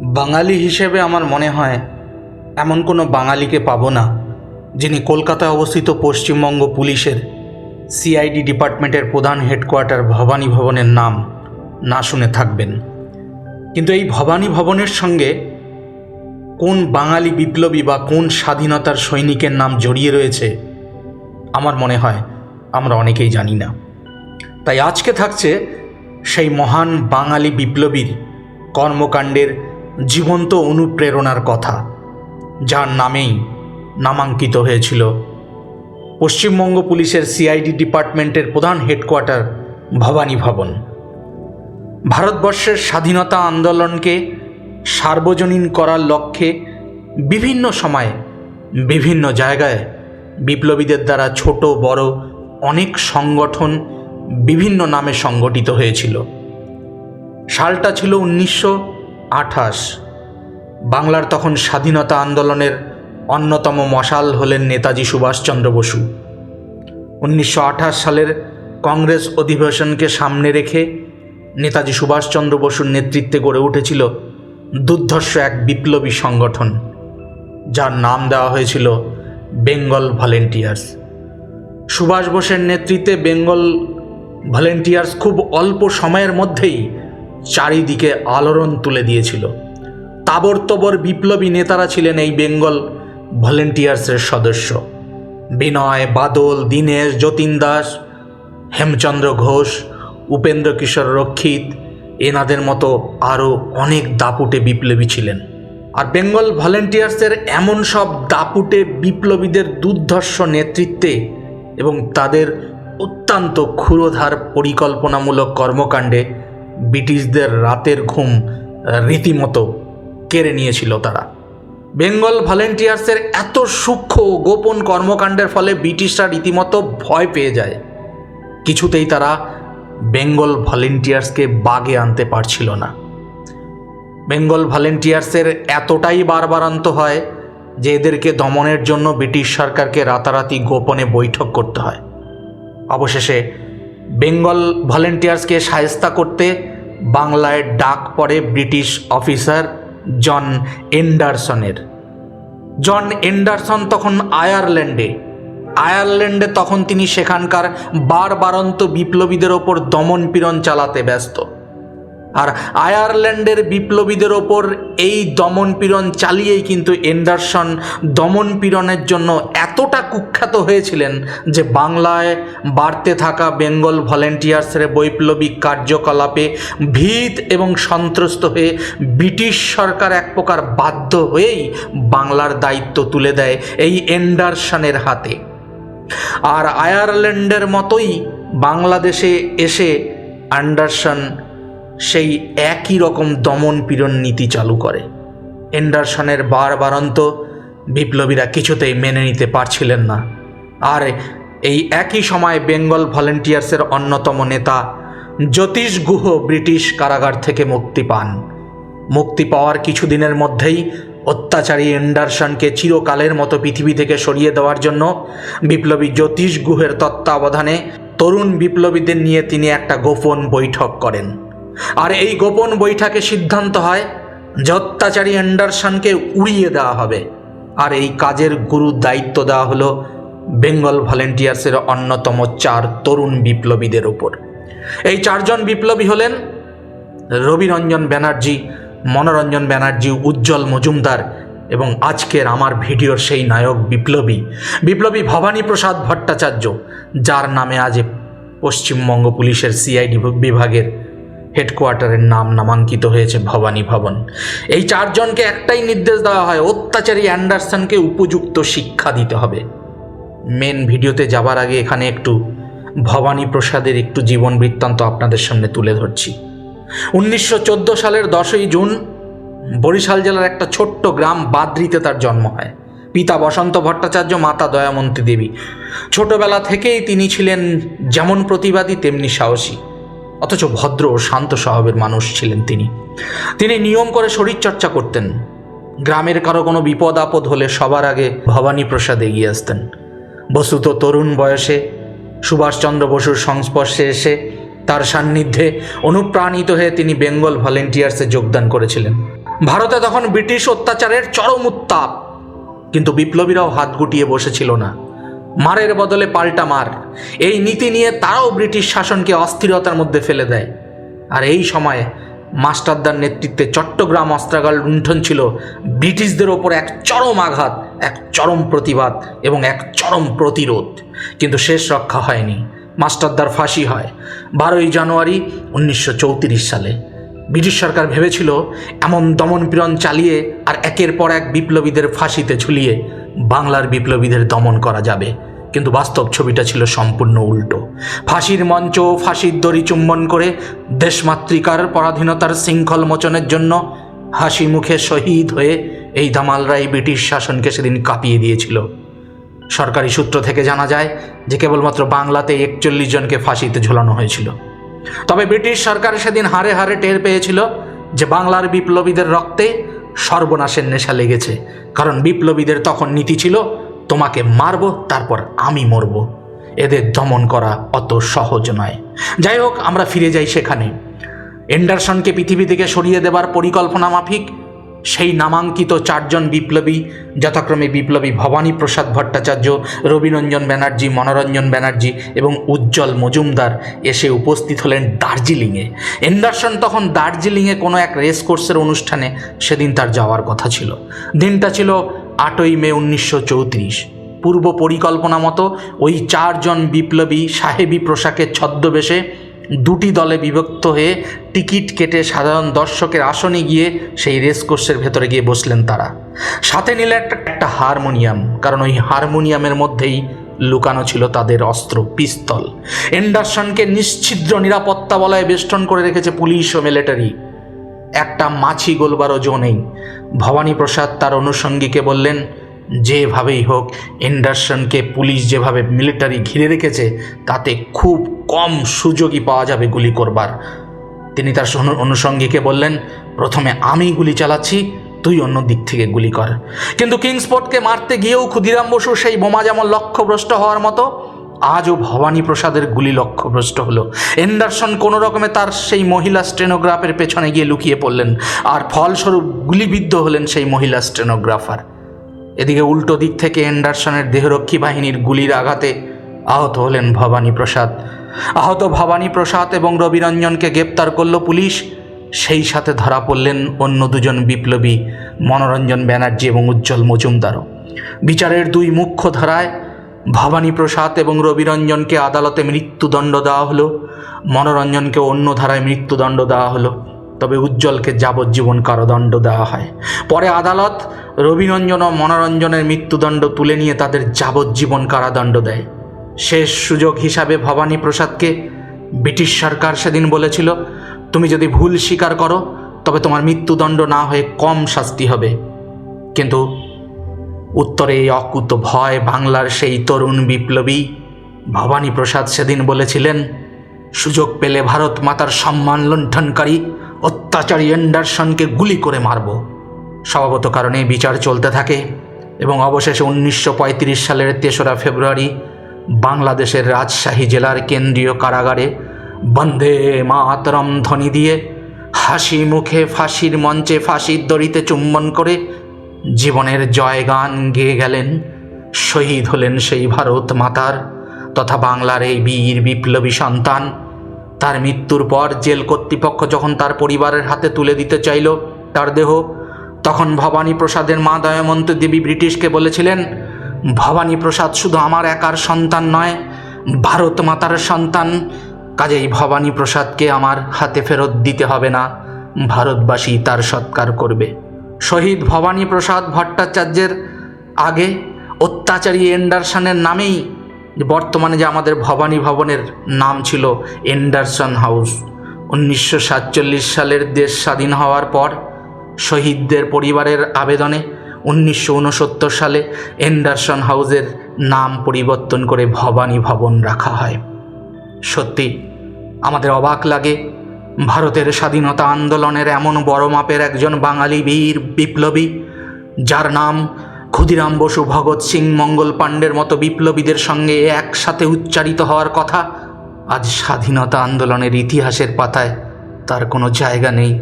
বাঙালি হিসেবে আমার মনে হয় এমন কোনো বাঙালিকে পাবো না যিনি কলকাতায় অবস্থিত পশ্চিমবঙ্গ পুলিশের সিআইডি ডিপার্টমেন্টের প্রধান হেডকোয়ার্টার ভবানী ভবনের নাম না শুনে থাকবেন। কিন্তু এই ভবানী ভবনের সঙ্গে কোন বাঙালি বিপ্লবী বা কোন স্বাধীনতার সৈনিকের নাম জড়িয়ে রয়েছে আমার মনে হয় আমরা অনেকেই জানি না। তাই আজকে থাকছে সেই মহান বাঙালি বিপ্লবীর কর্মকাণ্ডের জীবন্ত অনুপ্রেরণার কথা, যার নামেই নামাঙ্কিত হয়েছিল পশ্চিমবঙ্গ পুলিশের সিআইডি ডিপার্টমেন্টের প্রধান হেডকোয়ার্টার ভবানী ভবন। ভারতবর্ষের স্বাধীনতা আন্দোলনকে সার্বজনীন করার লক্ষ্যে বিভিন্ন সময়ে বিভিন্ন জায়গায় বিপ্লবীদের দ্বারা ছোট বড় অনেক সংগঠন বিভিন্ন নামে সংগঠিত হয়েছিল। সালটা ছিল 1928। বাংলার তখন স্বাধীনতা আন্দোলনের অন্যতম মশাল হলেন নেতাজি সুভাষচন্দ্র বসু। 1928 সালের কংগ্রেস অধিবেশনকে সামনে রেখে নেতাজি সুভাষচন্দ্র বসুর নেতৃত্বে গড়ে উঠেছিল দুর্ধর্ষ এক বিপ্লবী সংগঠন, যার নাম দেওয়া হয়েছিল বেঙ্গল ভলেন্টিয়ার্স। সুভাষ বোসের নেতৃত্বে বেঙ্গল ভলেন্টিয়ার্স খুব অল্প সময়ের মধ্যেই চারিদিকে আলোড়ন তুলে দিয়েছিল। তাবড়তোড় বিপ্লবী নেতারা ছিলেন এই বেঙ্গল ভলেন্টিয়ার্সের সদস্য। বিনয়, বাদল, দীনেশ, যতীন দাস, হেমচন্দ্র ঘোষ, উপেন্দ্র কিশোর রক্ষিত, এনাদের মতো আরও অনেক দাপুটে বিপ্লবী ছিলেন। আর বেঙ্গল ভলেন্টিয়ার্সের এমন সব দাপুটে বিপ্লবীদের দুর্ধর্ষ নেতৃত্বে এবং তাদের অত্যন্ত ক্ষুরোধার পরিকল্পনামূলক কর্মকাণ্ডে ব্রিটিশদের রাতের ঘুম রীতিমতো কেড়ে নিয়েছিল তারা। বেঙ্গল ভলেন্টিয়ার্সের এত সূক্ষ্ম গোপন কর্মকাণ্ডের ফলে ব্রিটিশরা রীতিমতো ভয় পেয়ে যায়। কিছুতেই তারা বেঙ্গল ভলেন্টিয়ার্সকে বাগে আনতে পারছিল না। বেঙ্গল ভলেন্টিয়ার্সের এতটাই বাড়বাড়ন্ত হয় যে এদেরকে দমনের জন্য ব্রিটিশ সরকারকে রাতারাতি গোপনে বৈঠক করতে হয়। অবশেষে বেঙ্গল ভলেন্টিয়ার্সকে শায়েস্তা করতে বাংলায় ডাক পড়ে ব্রিটিশ অফিসার জন এন্ডারসনের। জন এন্ডারসন তখন আয়ারল্যান্ডে তখন তিনি সেখানকার বাড়বাড়ন্ত বিপ্লবীদের ওপর দমনপীড়ন চালাতে ব্যস্ত। আর আয়ারল্যান্ডের বিপ্লবীদের ওপর এই দমনপীড়ন চালিয়েই কিন্তু এন্ডারসন দমনপীড়নের জন্য এতটা কুখ্যাত হয়েছিলেন যে বাংলায় বাড়তে থাকা বেঙ্গল ভলেন্টিয়ার্সের বৈপ্লবিক কার্যকলাপে ভীত এবং সন্ত্রস্ত হয়ে ব্রিটিশ সরকার এক প্রকার বাধ্য হয়েই বাংলার দায়িত্ব তুলে দেয় এই এন্ডারসনের হাতে। আর আয়ারল্যান্ডের মতোই বাংলাদেশে এসে অ্যান্ডারসন সেই একই রকম দমন পীড়ন নীতি চালু করে। এন্ডারসনের বাড়বাড়ন্ত বিপ্লবীরা কিছুতেই মেনে নিতে পারছিলেন না। আর এই একই সময় বেঙ্গল ভলেন্টিয়ার্সের অন্যতম নেতা জ্যোতিষ গুহ ব্রিটিশ কারাগার থেকে মুক্তি পান। মুক্তি পাওয়ার কিছুদিনের মধ্যেই অত্যাচারী এন্ডারসনকে চিরকালের মতো পৃথিবী থেকে সরিয়ে দেওয়ার জন্য বিপ্লবী জ্যোতিষ গুহের তত্ত্বাবধানে তরুণ বিপ্লবীদের নিয়ে তিনি একটা গোপন বৈঠক করেন। আর এই গোপন বৈঠকে সিদ্ধান্ত হয় যে অত্যাচারী এন্ডারসনকে উড়িয়ে দেওয়া হবে। আর এই কাজের গুরু দায়িত্ব দেওয়া হলো বেঙ্গল ভলেন্টিয়ার্সের অন্যতম 4 তরুণ বিপ্লবীদের ওপর। এই 4 জন বিপ্লবী হলেন রবিরঞ্জন ব্যানার্জি, মনোরঞ্জন ব্যানার্জি, উজ্জ্বল মজুমদার এবং আজকের আমার ভিডিওর সেই নায়ক বিপ্লবী ভবানী প্রসাদ ভট্টাচার্য, যার নামে আজ পশ্চিমবঙ্গ পুলিশের সিআইডি বিভাগের হেডকোয়ার্টারের নাম নামাঙ্কিত হয়েছে ভবানী ভবন। এই 4 জনকে একটাই নির্দেশ দেওয়া হয়, অত্যাচারী অ্যান্ডারসনকে উপযুক্ত শিক্ষা দিতে হবে। মেন ভিডিওতে যাবার আগে এখানে একটু ভবানী প্রসাদের একটু জীবন বৃত্তান্ত আপনাদের সামনে তুলে ধরছি। 1914 সালের 10ই জুন বরিশাল জেলার একটা ছোট্ট গ্রাম বাদ্রিতে তার জন্ম হয়। পিতা বসন্ত ভট্টাচার্য, মাতা দয়ামন্তী দেবী। ছোটবেলা থেকেই তিনি ছিলেন যেমন প্রতিবাদী তেমনি সাহসী, অথচ ভদ্র ও শান্ত স্বভাবের মানুষ ছিলেন তিনি নিয়ম করে শরীরচর্চা করতেন। গ্রামের কারো কোনো বিপদ আপদ হলে সবার আগে ভবানী প্রসাদ এগিয়ে আসতেন। বস্তুত তরুণ বয়সে সুভাষচন্দ্র বসুর সংস্পর্শে এসে তার সান্নিধ্যে অনুপ্রাণিত হয়ে তিনি বেঙ্গল ভলেন্টিয়ার্সে যোগদান করেছিলেন। ভারতে তখন ব্রিটিশ অত্যাচারের চরম উত্তাপ, কিন্তু বিপ্লবীরাও হাত গুটিয়ে বসেছিল না। মারের বদলে পাল্টা মার, এই নীতি নিয়ে তারাও ব্রিটিশ শাসনকে অস্থিরতার মধ্যে ফেলে দেয়। আর এই সময়ে মাস্টারদার নেতৃত্বে চট্টগ্রাম অস্ত্রাগার লুণ্ঠন ছিল ব্রিটিশদের ওপর এক চরম আঘাত, এক চরম প্রতিবাদ এবং এক চরম প্রতিরোধ। কিন্তু শেষ রক্ষা হয়নি, মাস্টারদার ফাঁসি হয় 12ই জানুয়ারি 1934 সালে। ব্রিটিশ সরকার ভেবেছিল এমন দমনপীড়ন চালিয়ে আর একের পর এক বিপ্লবীদের ফাঁসিতে ঝুলিয়ে বাংলার বিপ্লবীদের দমন করা যাবে, কিন্তু বাস্তব ছবিটা ছিল সম্পূর্ণ উল্টো। ফাঁসির মঞ্চ, ফাঁসির দড়ি চুম্বন করে দেশমাতৃকার পরাধীনতার শৃঙ্খল মোচনের জন্য হাসি মুখে শহীদ হয়ে এই দামালরাই ব্রিটিশ শাসনকে সেদিন কাঁপিয়ে দিয়েছিল। সরকারি সূত্র থেকে জানা যায় যে কেবলমাত্র বাংলাতে 41 জনকে ফাঁসিতে ঝোলানো হয়েছিল। তবে ব্রিটিশ সরকার সেদিন হাড়ে হাড়ে টের পেয়েছিল যে বাংলার বিপ্লবীদের রক্তে সর্বনাশের নেশা লেগেছে, কারণ বিপ্লবীদের তখন নীতি ছিল তোমাকে মারব তারপর আমি মরব। এদের দমন করা অত সহজ নয়। যাই হোক, আমরা ফিরে যাই সেখানে। এন্ডারসনকে পৃথিবী থেকে সরিয়ে দেবার পরিকল্পনা মাফিক সেই নামাঙ্কিত 4 জন বিপ্লবী, যথাক্রমে বিপ্লবী ভবানী প্রসাদ ভট্টাচার্য, রবিরঞ্জন ব্যানার্জি, মনোরঞ্জন ব্যানার্জি এবং উজ্জ্বল মজুমদার এসে উপস্থিত হলেন দার্জিলিংয়ে। এন্ডারসন তখন দার্জিলিংয়ে কোনো এক রেস কোর্সের অনুষ্ঠানে সেদিন তার যাওয়ার কথা ছিল। দিনটা ছিল 8ই মে 1934। পূর্ব পরিকল্পনা মতো ওই 4 জন বিপ্লবী সাহেবী পোশাকের ছদ্মবেশে 2টি দলে বিভক্ত হয়ে টিকিট কেটে সাধারণ দর্শকের আসনে গিয়ে সেই রেসকোর্সের ভেতরে গিয়ে বসলেন তারা। সাথে নিলে একটা হারমোনিয়াম, কারণ ওই হারমোনিয়ামের মধ্যেই লুকানো ছিল তাদের অস্ত্র, পিস্তল। এন্ডারসনকে নিশ্ছিদ্র নিরাপত্তা বলয়ে বেষ্টন করে রেখেছে পুলিশ ও মিলিটারি। একটা মাছি গোলবারও জো নেই। ভবানী প্রসাদ তার অনুষঙ্গীকে বললেন, যেভাবেই হোক এন্ডারসনকে পুলিশ যেভাবে মিলিটারি ঘিরে রেখেছে তাতে খুব কম সুযোগই পাওয়া যাবে গুলি করবার। তিনি তার অনুষঙ্গীকে বললেন, প্রথমে আমি গুলি চালাচ্ছি, তুই অন্য দিক থেকে গুলি কর। কিন্তু কিংসপোর্টকে মারতে গিয়েও ক্ষুদিরাম বসু সেই বোমা যেমন লক্ষ্যভ্রষ্ট হওয়ার মতো, আজও ভবানী প্রসাদের গুলি লক্ষ্যভ্রষ্ট হলো। এন্ডারসন কোনো রকমে তার সেই মহিলা স্টেনোগ্রাফের পেছনে গিয়ে লুকিয়ে পড়লেন, আর ফলস্বরূপ গুলিবিদ্ধ হলেন সেই মহিলা স্টেনোগ্রাফার। এদিকে উল্টো দিক থেকে এন্ডারসনের দেহরক্ষী বাহিনীর গুলির আঘাতে আহত হলেন ভবানী প্রসাদ। আহত ভবানী প্রসাদ এবং রবিরঞ্জনকে গ্রেপ্তার করল পুলিশ। সেই সাথে ধরা পড়লেন অন্য 2 জন বিপ্লবী, মনোরঞ্জন ব্যানার্জি এবং উজ্জ্বল মজুমদারও। বিচারের 2 মুখ্য ধারায় ভবানী প্রসাদ এবং রবিরঞ্জনকে আদালতে মৃত্যুদণ্ড দেওয়া হলো, মনোরঞ্জনকে অন্য ধারায় মৃত্যুদণ্ড দেওয়া হলো, তবে উজ্জ্বলকে যাবজ্জীবন কারাদণ্ড দেওয়া হয়। পরে আদালত রবিরঞ্জন ও মনোরঞ্জনের মৃত্যুদণ্ড তুলে নিয়ে তাদের যাবজ্জীবন কারাদণ্ড দেয়। শেষ সুযোগ হিসাবে ভবানী প্রসাদকে ব্রিটিশ সরকার সেদিন বলেছিল, তুমি যদি ভুল স্বীকার করো তবে তোমার মৃত্যুদণ্ড না হয়ে কম শাস্তি হবে। কিন্তু উত্তরে এই অকুত ভয় বাংলার সেই তরুণ বিপ্লবী ভবানী প্রসাদ সেদিন বলেছিলেন, সুযোগ পেলে ভারত মাতার সম্মান লুণ্ঠনকারী অত্যাচারী এন্ডারসনকে গুলি করে মারব। স্বভাবত কারণে বিচার চলতে থাকে এবং অবশেষে 1935 সালের 3রা ফেব্রুয়ারি বাংলাদেশের রাজশাহী জেলার কেন্দ্রীয় কারাগারে বন্দে মাতরম ধ্বনি দিয়ে হাসি মুখে ফাঁসির মঞ্চে ফাঁসির দড়িতে চুম্বন করে জীবনের জয়গান গেয়ে গেলেন। শহীদ হলেন সেই ভারত মাতার তথা বাংলার এই বীর বিপ্লবী সন্তান। তার মৃত্যুর পর জেল কর্তৃপক্ষ যখন তার পরিবারের হাতে তুলে দিতে চাইল তার দেহ, তখন ভবানী প্রসাদের মা দয়ামন্তী দেবী ব্রিটিশকে বলেছিলেন, ভবানী প্রসাদ শুধু আমার একার সন্তান নয়, ভারত মাতার সন্তান। কাজেই ভবানী প্রসাদকে আমার হাতে ফেরত দিতে হবে না, ভারতবাসী তার সৎকার করবে। শহীদ ভবানী প্রসাদ ভট্টাচার্যের আগে অত্যাচারী এন্ডারসনের নামেই বর্তমানে যে আমাদের ভবানী ভবনের নাম ছিল এন্ডারসন হাউস। 1947 সালের দেশ স্বাধীন হওয়ার পর শহীদদের পরিবারের আবেদনে 1969 সালে এন্ডারসন হাউসের নাম পরিবর্তন করে ভবানী ভবন রাখা হয়। সত্যি আমাদের অবাক লাগে, ভারতের স্বাধীনতা আন্দোলনের এমন বড় মাপের একজন বাঙালি বীর বিপ্লবী, যার নাম ক্ষুদিরাম বসু, ভগৎ সিং, মঙ্গল পাণ্ডের মতো বিপ্লবীদের সঙ্গে একসাথে উচ্চারিত হওয়ার কথা, আজ স্বাধীনতা আন্দোলনের ইতিহাসের পাতায় তার কোনো জায়গা নেই।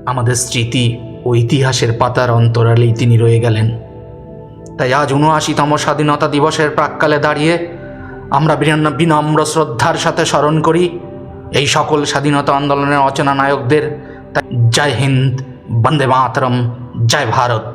আমাদের স্মৃতি ও ইতিহাসের পাতার অন্তরালেই তিনি রয়ে গেলেন। তাই আজ ৭৯তম স্বাধীনতা দিবসের প্রাক্কালে দাঁড়িয়ে আমরা বিনম্র শ্রদ্ধার সাথে স্মরণ করি এই সকল স্বাধীনতা আন্দোলনের অচেনা নায়কদের। জয় হিন্দ, বন্দে মাতরম, জয় ভারত।